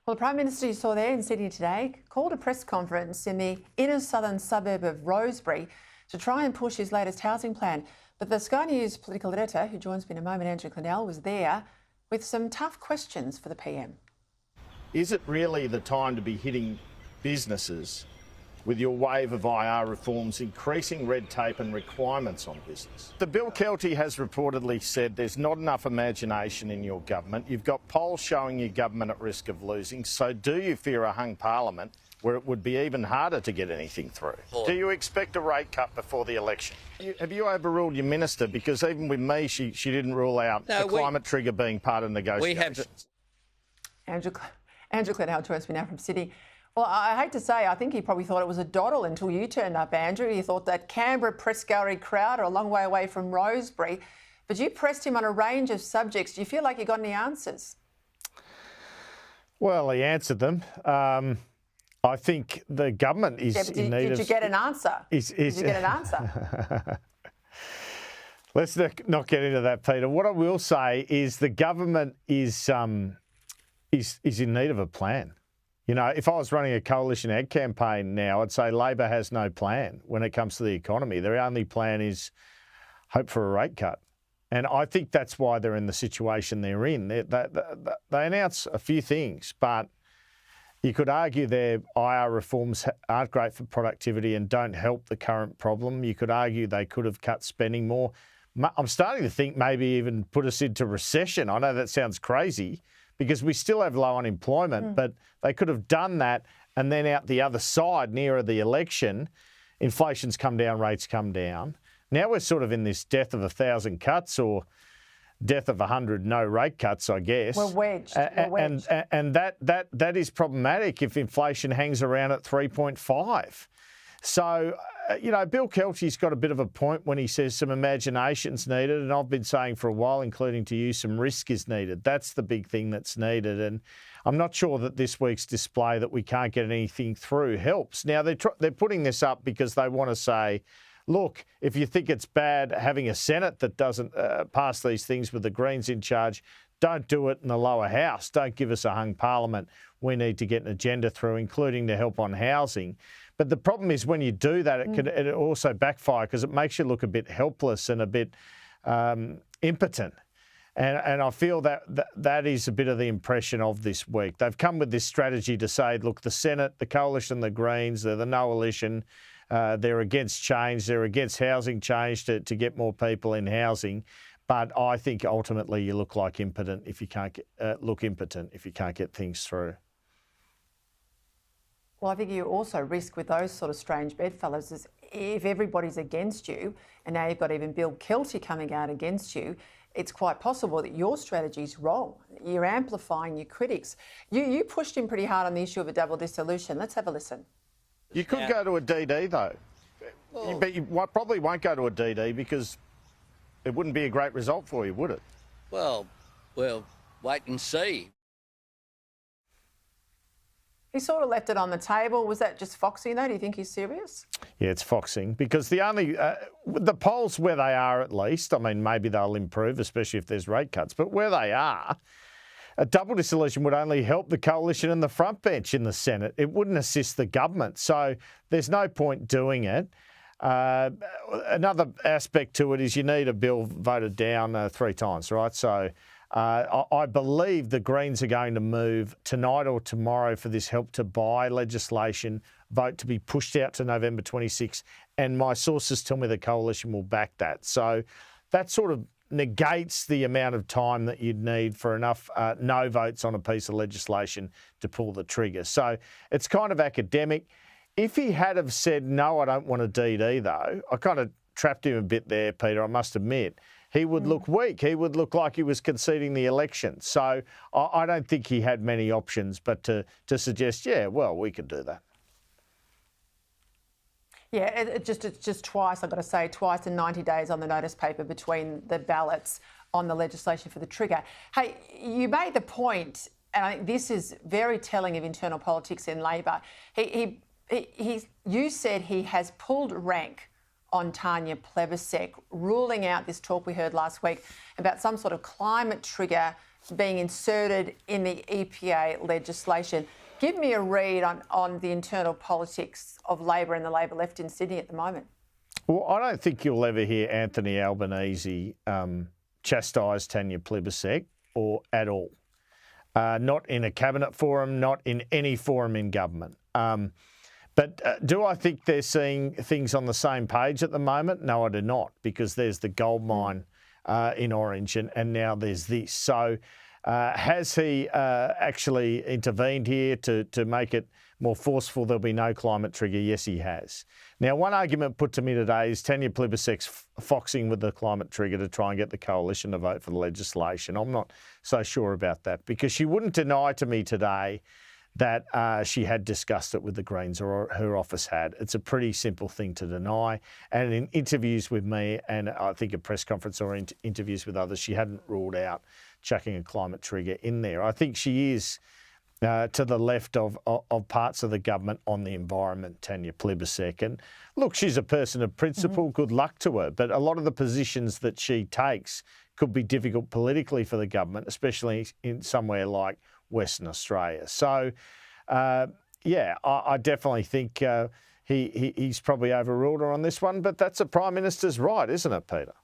Well, the Prime Minister you saw there in Sydney today called a press conference in the inner southern suburb of Rosebery to try and push his latest housing plan. But the Sky News political editor, who joins me in a moment, Andrew Clennell, was there with some tough questions for the PM. Is it really the time to be hitting businesses with your wave of IR reforms, increasing red tape and requirements on business? The Bill Kelty has reportedly said there's not enough imagination in your government. You've got polls showing your government at risk of losing. So do you fear a hung parliament where it would be even harder to get anything through? Do you expect a rate cut before the election? Have you overruled your minister? Because even with me, she didn't rule out the climate trigger being part of negotiations. Andrew Clennell joins me now from Sydney. Well, I hate to say, I think he probably thought it was a doddle until you turned up, Andrew. He thought that Canberra press gallery crowd are a long way away from Rosebery. But you pressed him on a range of subjects. Do you feel like you got any answers? Well, he answered them. I think the government is in need of... Did you get an answer? Did you get an answer? Let's not get into that, Peter. What I will say is the government is in need of a plan. You know, if I was running a coalition ad campaign now, I'd say Labor has no plan when it comes to the economy. Their only plan is hope for a rate cut. And I think that's why they're in the situation they're in. They announce a few things, but you could argue their IR reforms aren't great for productivity and don't help the current problem. You could argue they could have cut spending more. I'm starting to think maybe even put us into recession. I know that sounds crazy, because we still have low unemployment, but they could have done that, and then out the other side, nearer the election, inflation's come down, rates come down. Now we're sort of in this death of 1,000 cuts or death of 100 no rate cuts, I guess. We're wedged. And that is problematic if inflation hangs around at 3.5. So, you know, Bill Kelty's got a bit of a point when he says some imagination's needed, and I've been saying for a while, including to you, some risk is needed. That's the big thing that's needed, and I'm not sure that this week's display that we can't get anything through helps. Now, they're putting this up because they want to say, look, if you think it's bad having a Senate that doesn't pass these things with the Greens in charge, don't do it in the lower house. Don't give us a hung parliament. We need to get an agenda through, including to help on housing. But the problem is when you do that, it also backfire because it makes you look a bit helpless and a bit impotent. And I feel that is a bit of the impression of this week. They've come with this strategy to say, look, the Senate, the Coalition, the Greens, they're the no-alition, they're against change, they're against housing change to get more people in housing. But I think ultimately you look like impotent if you can't get things through. Well, I think you also risk with those sort of strange bedfellows is if everybody's against you, and now you've got even Bill Kelty coming out against you, it's quite possible that your strategy's wrong. You're amplifying your critics. You pushed him pretty hard on the issue of a double dissolution. Let's have a listen. You could go to a DD though, but you probably won't go to a DD because it wouldn't be a great result for you, would it? Well, wait and see. He sort of left it on the table. Was that just foxing though? Do you think he's serious? Yeah, it's foxing because the polls where they are at least, I mean, maybe they'll improve, especially if there's rate cuts, but where they are, a double dissolution would only help the coalition and the front bench in the Senate. It wouldn't assist the government. So there's no point doing it. Another aspect to it is you need a bill voted down 3 times, right? So I believe the Greens are going to move tonight or tomorrow for this Help to Buy legislation vote to be pushed out to November 26, and my sources tell me the coalition will back that. So that sort of negates the amount of time that you'd need for enough no votes on a piece of legislation to pull the trigger. So it's kind of academic. If he had have said, no, I don't want a DD though, I kind of trapped him a bit there, Peter, I must admit. He would look weak. He would look like he was conceding the election. So I don't think he had many options but to suggest, yeah, well, we could do that. Yeah, it's just twice, I've got to say, twice in 90 days on the notice paper between the ballots on the legislation for the trigger. Hey, you made the point, and I think this is very telling of internal politics in Labor. You said he has pulled rank on Tanya Plibersek, ruling out this talk we heard last week about some sort of climate trigger being inserted in the EPA legislation. Give me a read on the internal politics of Labor and the Labor left in Sydney at the moment. Well, I don't think you'll ever hear Anthony Albanese chastise Tanya Plibersek or at all. Not in a cabinet forum, not in any forum in government. But do I think they're seeing things on the same page at the moment? No, I do not, because there's the gold mine in Orange and now there's this. So has he actually intervened here to make it more forceful there'll be no climate trigger? Yes, he has. Now, one argument put to me today is Tanya Plibersek's foxing with the climate trigger to try and get the coalition to vote for the legislation. I'm not so sure about that, because she wouldn't deny to me today that she had discussed it with the Greens, or her office had. It's a pretty simple thing to deny. And in interviews with me, and I think a press conference or interviews with others, she hadn't ruled out chucking a climate trigger in there. I think she is to the left of parts of the government on the environment, Tanya Plibersek. And look, she's a person of principle. Good luck to her. But a lot of the positions that she takes could be difficult politically for the government, especially in somewhere like Western Australia. So, yeah, I definitely think he's probably overruled her on this one, but that's a Prime Minister's right, isn't it, Peter?